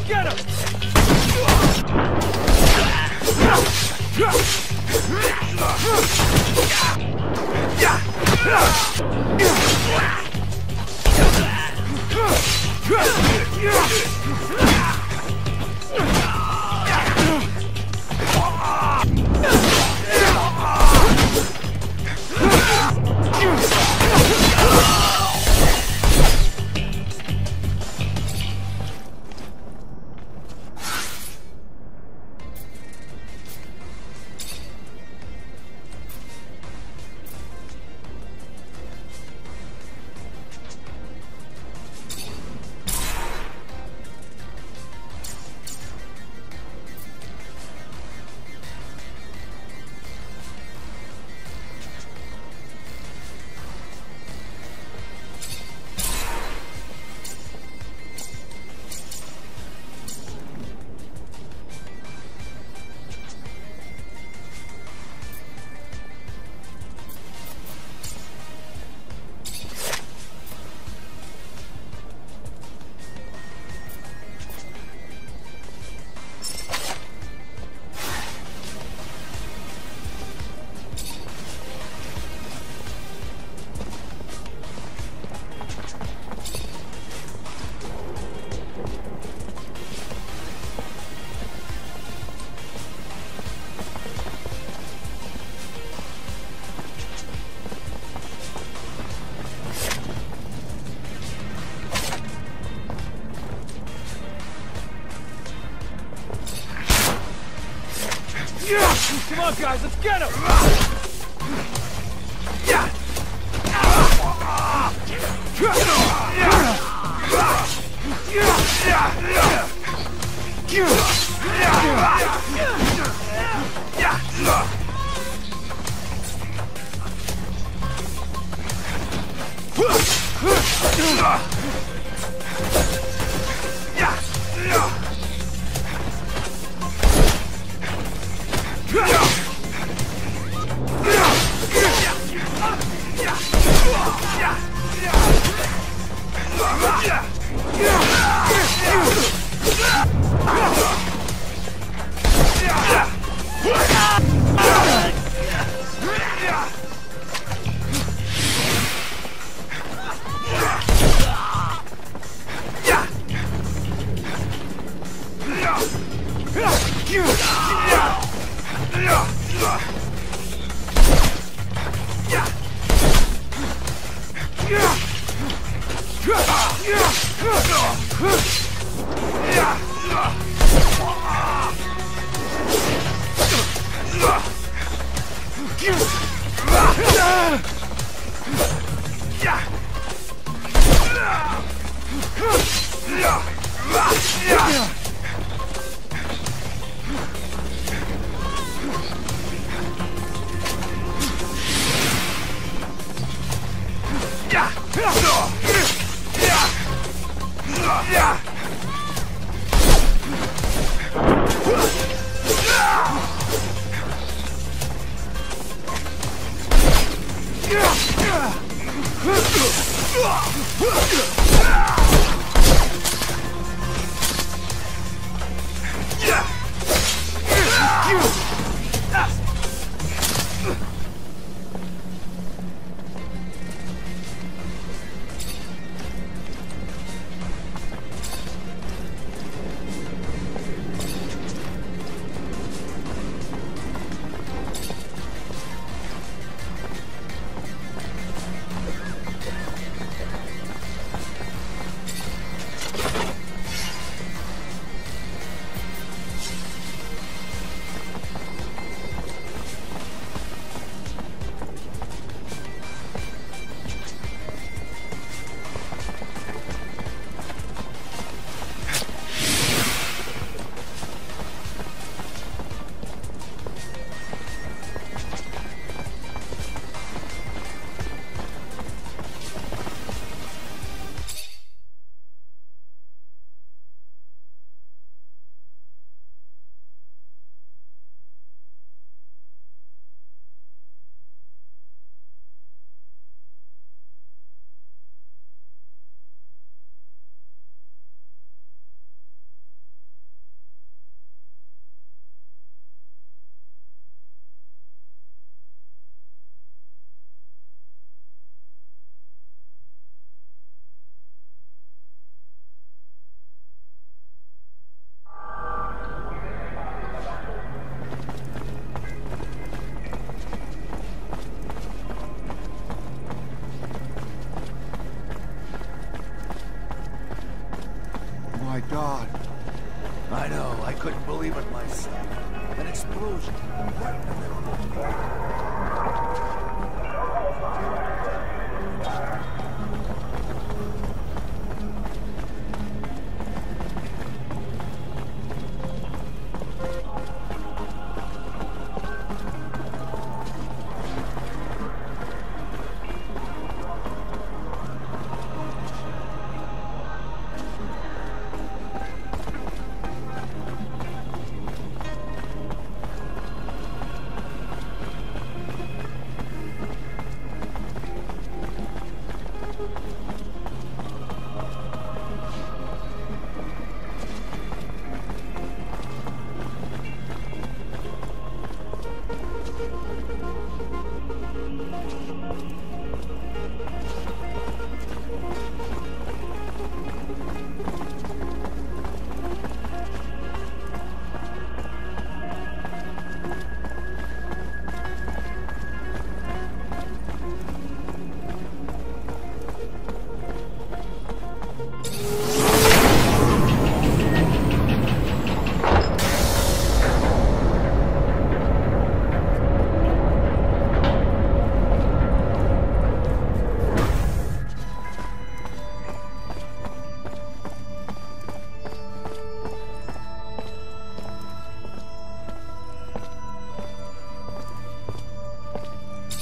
get him! Come on, guys, let's get him! God. I know, I couldn't believe it myself. An explosion right in the middle of the park.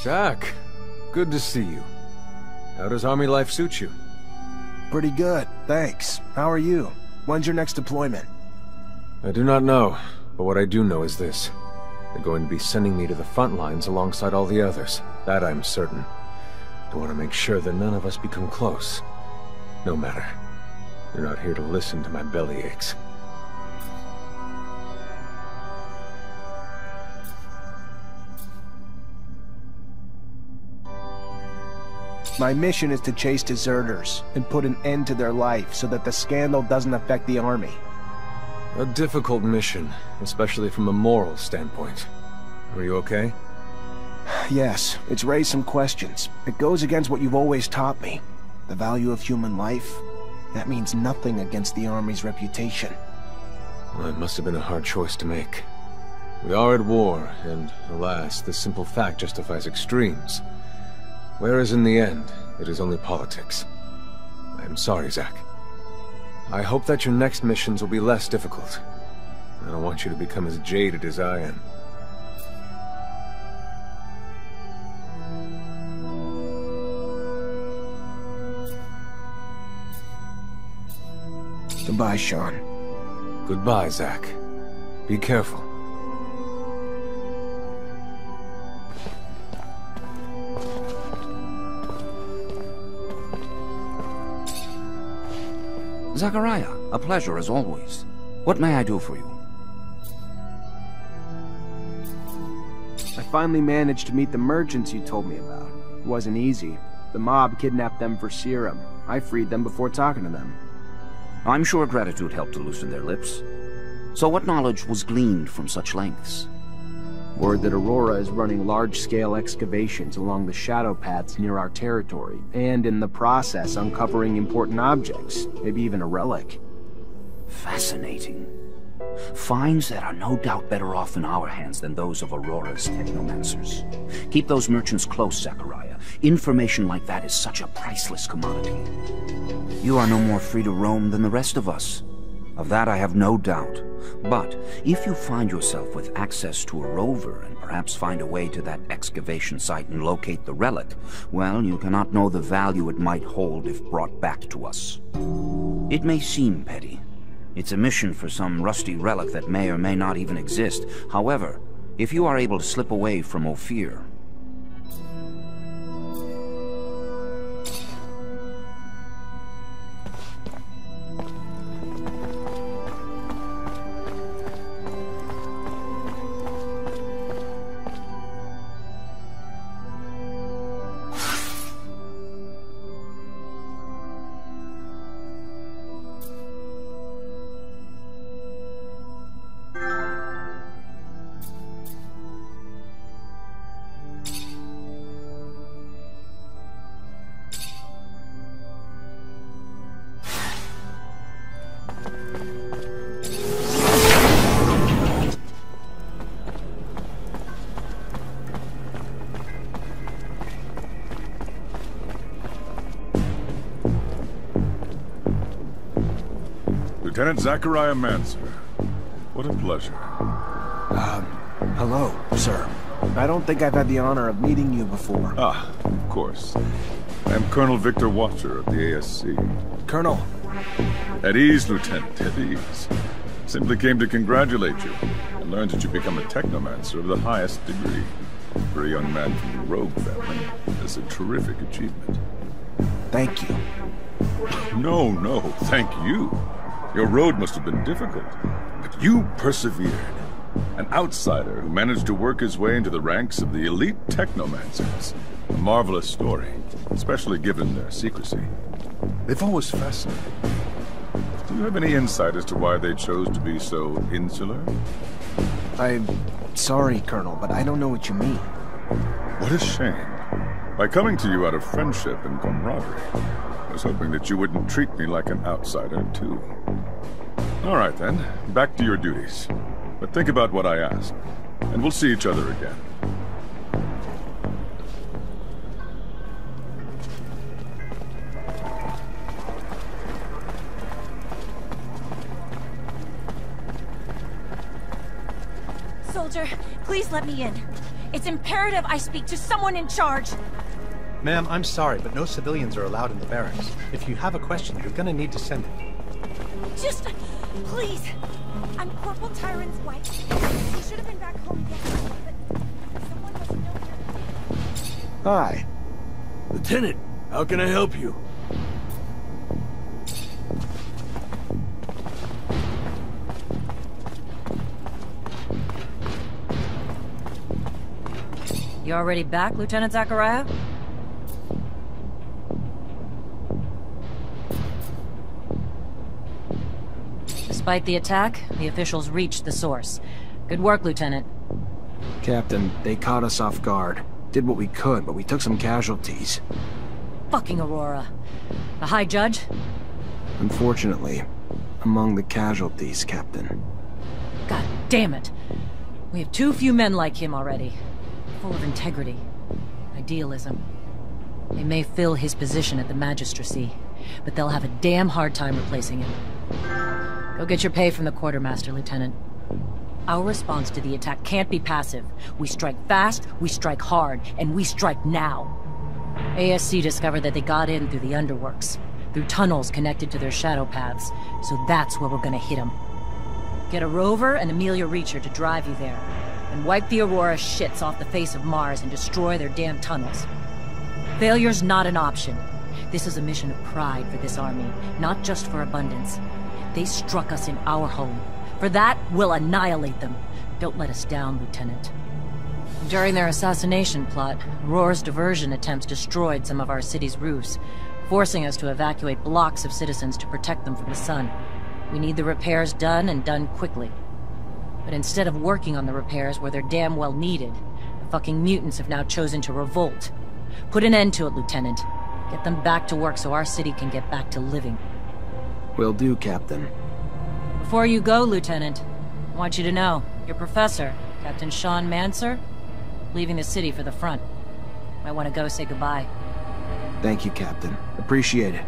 Jack, good to see you. How does army life suit you? Pretty good, thanks. How are you? When's your next deployment? I do not know, but what I do know is this. They're going to be sending me to the front lines alongside all the others. That I'm certain. I want to make sure that none of us become close. No matter. You're not here to listen to my belly aches. My mission is to chase deserters and put an end to their life so that the scandal doesn't affect the army. A difficult mission, especially from a moral standpoint. Are you okay? Yes, it's raised some questions. It goes against what you've always taught me. The value of human life. That means nothing against the army's reputation. Well, it must have been a hard choice to make. We are at war, and alas, this simple fact justifies extremes. Whereas in the end, it is only politics. I am sorry, Zack. I hope that your next missions will be less difficult. I don't want you to become as jaded as I am. Goodbye, Sean. Goodbye, Zack. Be careful. Zachariah, a pleasure as always. What may I do for you? I finally managed to meet the merchants you told me about. It wasn't easy. The mob kidnapped them for serum. I freed them before talking to them. I'm sure gratitude helped to loosen their lips. So what knowledge was gleaned from such lengths? Word that Aurora is running large-scale excavations along the shadow paths near our territory, and in the process uncovering important objects, maybe even a relic. Fascinating. Finds that are no doubt better off in our hands than those of Aurora's Technomancers. Keep those merchants close, Zachariah. Information like that is such a priceless commodity. You are no more free to roam than the rest of us. Of that I have no doubt. But if you find yourself with access to a rover and perhaps find a way to that excavation site and locate the relic, well, you cannot know the value it might hold if brought back to us. It may seem petty. It's a mission for some rusty relic that may or may not even exist. However, if you are able to slip away from Ophir, Lieutenant Zachariah Mancer. What a pleasure. Hello, sir. I don't think I've had the honor of meeting you before. Ah, of course. I am Colonel Victor Watcher of the ASC. Colonel. At ease, Lieutenant, at ease. Simply came to congratulate you and learned that you become a Technomancer of the highest degree. For a young man from the Rogue family, that's a terrific achievement. Thank you. No, thank you. Your road must have been difficult, but you persevered. An outsider who managed to work his way into the ranks of the elite Technomancers. A marvelous story, especially given their secrecy. They've always fascinated me. Do you have any insight as to why they chose to be so insular? I'm sorry, Colonel, but I don't know what you mean. What a shame. By coming to you out of friendship and camaraderie, I was hoping that you wouldn't treat me like an outsider, too. All right, then. Back to your duties. But think about what I asked, and we'll see each other again. Soldier, please let me in. It's imperative I speak to someone in charge. Ma'am, I'm sorry, but no civilians are allowed in the barracks. If you have a question, you're gonna need to send it. Just, please. I'm Corporal Tyron's wife. He should have been back home yesterday, but someone must know her. Hi. Lieutenant, how can I help you? You already back, Lieutenant Zachariah? Despite the attack, the officials reached the source. Good work, Lieutenant. Captain, they caught us off guard. Did what we could, but we took some casualties. Fucking Aurora. The High Judge? Unfortunately, among the casualties, Captain. God damn it. We have too few men like him already. Full of integrity. Idealism. They may fill his position at the Magistracy, but they'll have a damn hard time replacing him. Go get your pay from the Quartermaster, Lieutenant. Our response to the attack can't be passive. We strike fast, we strike hard, and we strike now. ASC discovered that they got in through the underworks, through tunnels connected to their shadow paths, so that's where we're gonna hit them. Get a rover and Amelia Reacher to drive you there, and wipe the Aurora shits off the face of Mars and destroy their damn tunnels. Failure's not an option. This is a mission of pride for this army, not just for abundance. They struck us in our home. For that, we'll annihilate them. Don't let us down, Lieutenant. During their assassination plot, Aurora's diversion attempts destroyed some of our city's roofs, forcing us to evacuate blocks of citizens to protect them from the sun. We need the repairs done, and done quickly. But instead of working on the repairs where they're damn well needed, the fucking mutants have now chosen to revolt. Put an end to it, Lieutenant. Get them back to work so our city can get back to living. Will do, Captain. Before you go, Lieutenant, I want you to know, your professor, Captain Sean Mancer, leaving the city for the front. Might want to go say goodbye. Thank you, Captain. Appreciate it.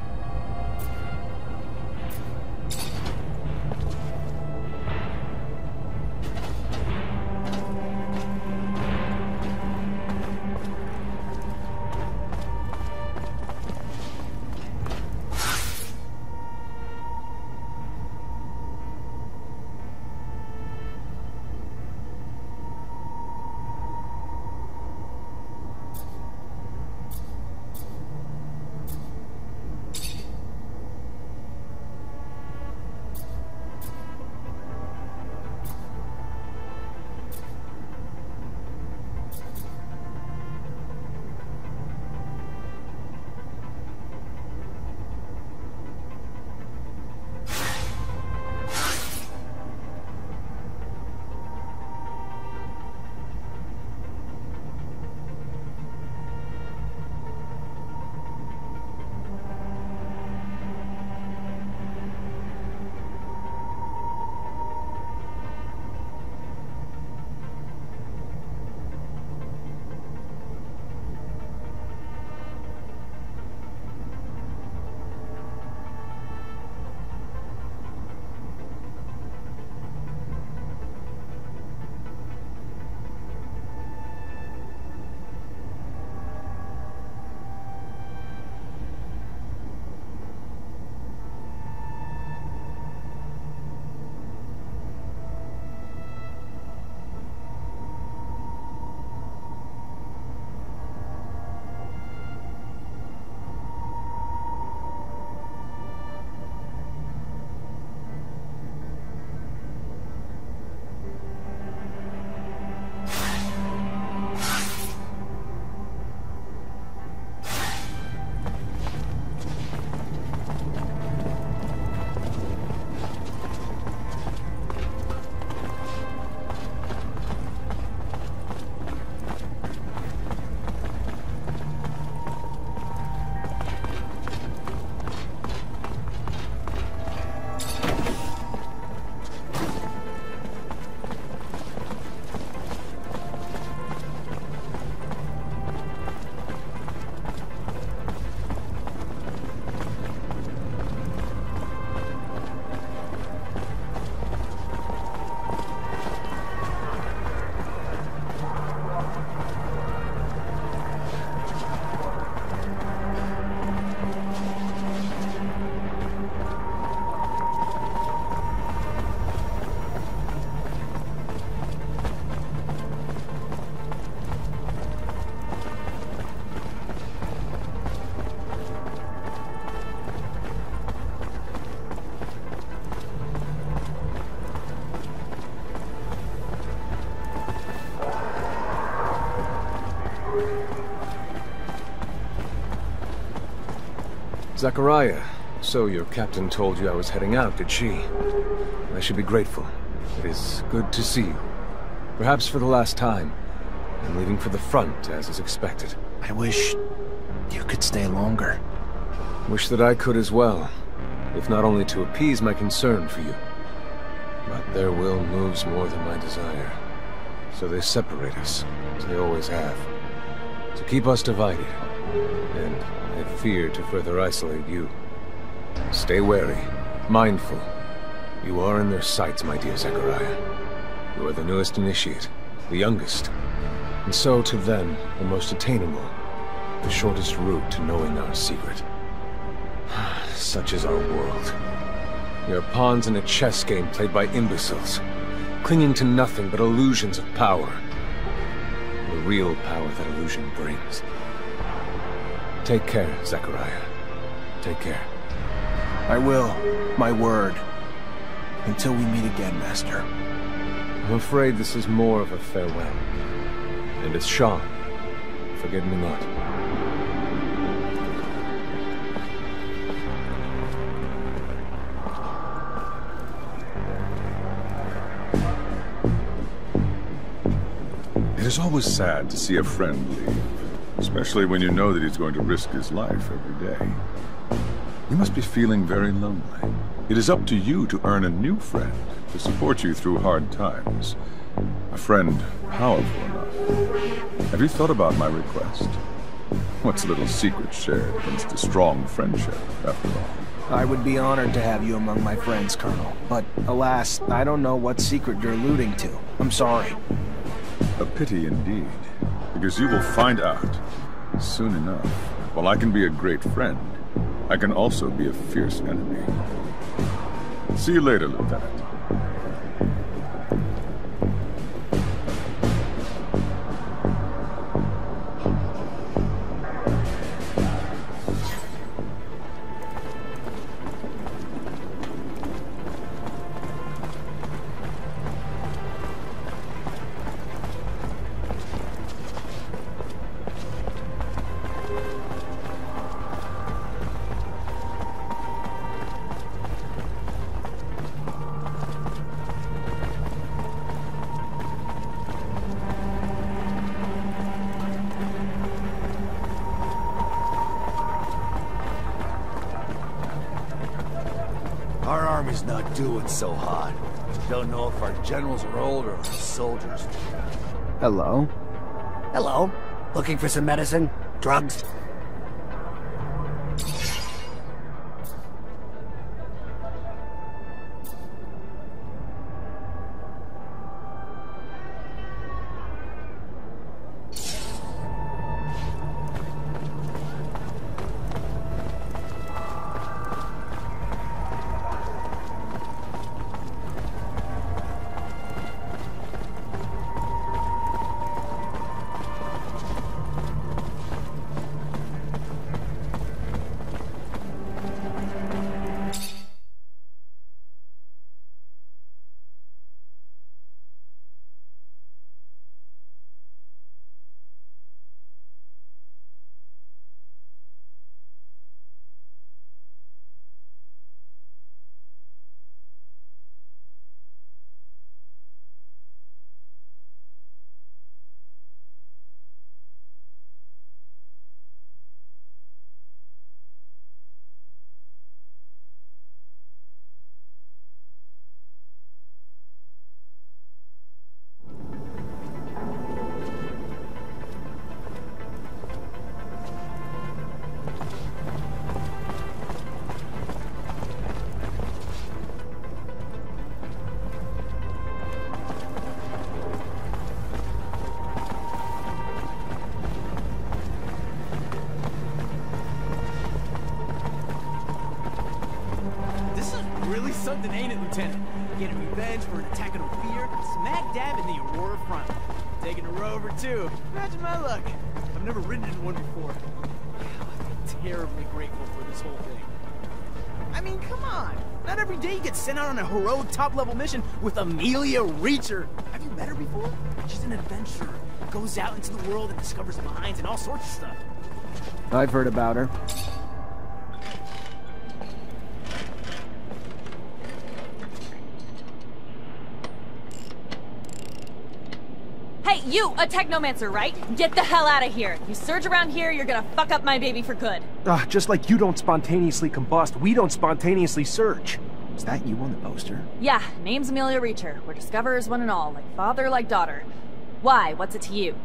Zachariah, so your captain told you I was heading out, did she? I should be grateful. It is good to see you. Perhaps for the last time. I'm leaving for the front, as is expected. I wish you could stay longer. Wish that I could as well, if not only to appease my concern for you. But their will moves more than my desire. So they separate us, as they always have. To keep us divided. And I fear to further isolate you. Stay wary, mindful. You are in their sights, my dear Zachariah. You are the newest initiate, the youngest. And so, to them, the most attainable. The shortest route to knowing our secret. Such is our world. We are pawns in a chess game played by imbeciles, clinging to nothing but illusions of power. The real power that illusion brings. Take care, Zachariah. Take care. I will. My word. Until we meet again, Master. I'm afraid this is more of a farewell. And it's Sean. Forget me not. It is always sad to see a friend leave, especially when you know that he's going to risk his life every day. You must be feeling very lonely. It is up to you to earn a new friend to support you through hard times. A friend powerful enough. Have you thought about my request? What's a little secret shared against a strong friendship, after all? I would be honored to have you among my friends, Colonel. But, alas, I don't know what secret you're alluding to. I'm sorry. A pity indeed, because you will find out soon enough. While I can be a great friend, I can also be a fierce enemy. See you later, Lieutenant. Our army's not doing so hot. Don't know if our generals are old or our soldiers. Hello? Hello. Looking for some medicine? Drugs? Something, ain't it, Lieutenant? Getting revenge for an attack on Ophir, smack dab in the Aurora front. Taking a rover, too. Imagine my luck. I've never ridden in one before. I'm terribly grateful for this whole thing. I mean, come on. Not every day you get sent out on a heroic top-level mission with Amelia Reacher. Have you met her before? She's an adventurer. Goes out into the world and discovers mines and all sorts of stuff. I've heard about her. you, a Technomancer, right? Get the hell out of here. You surge around here, you're gonna fuck up my baby for good. Just like you don't spontaneously combust, we don't spontaneously surge. Is that you on the poster? Yeah, name's Amelia Reacher. We're discoverers one and all, like father, like daughter. Why? What's it to you?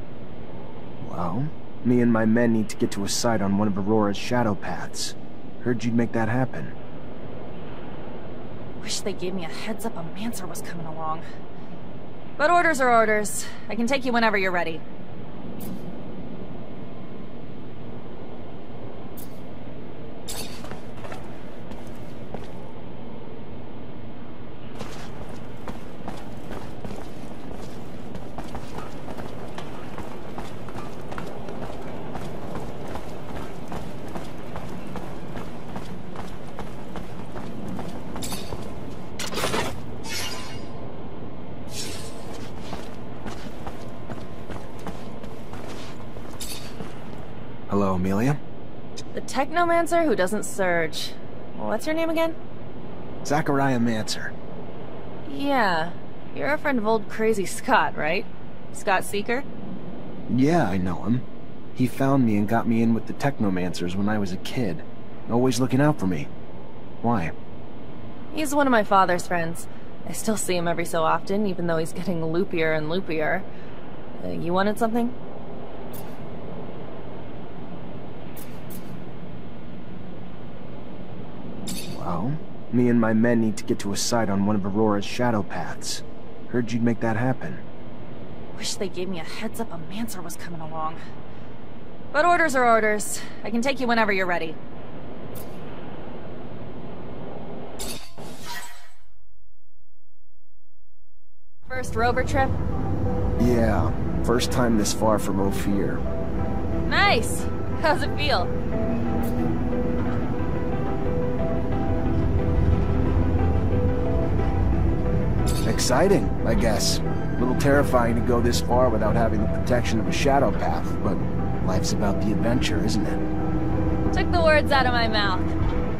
Well, me and my men need to get to a site on one of Aurora's shadow paths. Heard you'd make that happen. Wish they gave me a heads up a Mancer was coming along. But orders are orders. I can take you whenever you're ready. Hello, Amelia? The Technomancer who doesn't surge. What's your name again? Zachariah Mancer. Yeah. You're a friend of old crazy Scott, right? Scott Seeker? Yeah, I know him. He found me and got me in with the Technomancers when I was a kid. Always looking out for me. Why? He's one of my father's friends. I still see him every so often, even though he's getting loopier and loopier. You wanted something? Well, me and my men need to get to a site on one of Aurora's shadow paths. Heard you'd make that happen. Wish they gave me a heads up a Mancer was coming along. But orders are orders. I can take you whenever you're ready. First rover trip? Yeah, first time this far from Ophir. Nice! How's it feel? Exciting, I guess. A little terrifying to go this far without having the protection of a shadow path, but life's about the adventure, isn't it? Took the words out of my mouth.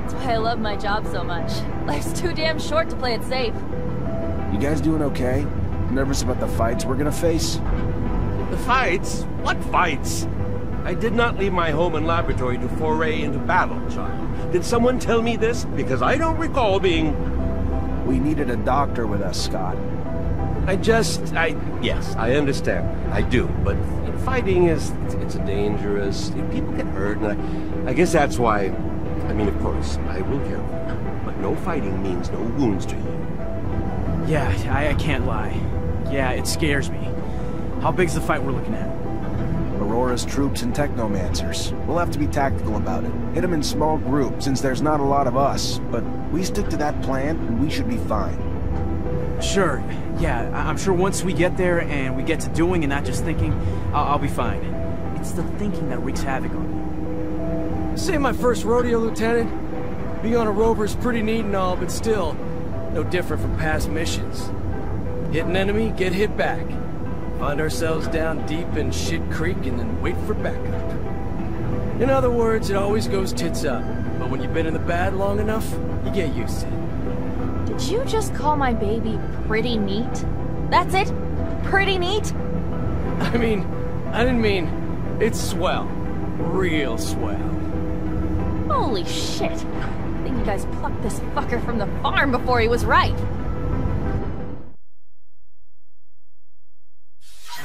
That's why I love my job so much. Life's too damn short to play it safe. You guys doing okay? Nervous about the fights we're gonna face? The fights? What fights? I did not leave my home and laboratory to foray into battle, child. Did someone tell me this? Because I don't recall being... We needed a doctor with us, Scott. Yes, I understand. I do, but fighting it's dangerous. People get hurt, and I guess that's why... I mean, of course, I will care for you, but no fighting means no wounds to you. Yeah, I can't lie. Yeah, it scares me. How big's the fight we're looking at? Aurora's troops and Technomancers. We'll have to be tactical about it. Hit them in small groups, since there's not a lot of us. But we stick to that plan, and we should be fine. Sure. Yeah, I'm sure once we get there and we get to doing and not just thinking, I'll be fine. It's the thinking that wreaks havoc on me. This ain't my first rodeo, Lieutenant. Being on a rover is pretty neat and all, but still, no different from past missions. Hit an enemy, get hit back. Find ourselves down deep in Shit Creek and then wait for backup. In other words, it always goes tits up. But when you've been in the bad long enough, you get used to it. Did you just call my baby pretty neat? That's it? Pretty neat? I didn't mean... It's swell. Real swell. Holy shit. I think you guys plucked this fucker from the farm before he was ripe.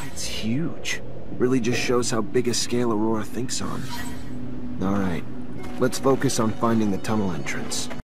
It's huge. Really just shows how big a scale Aurora thinks on. Alright, let's focus on finding the tunnel entrance.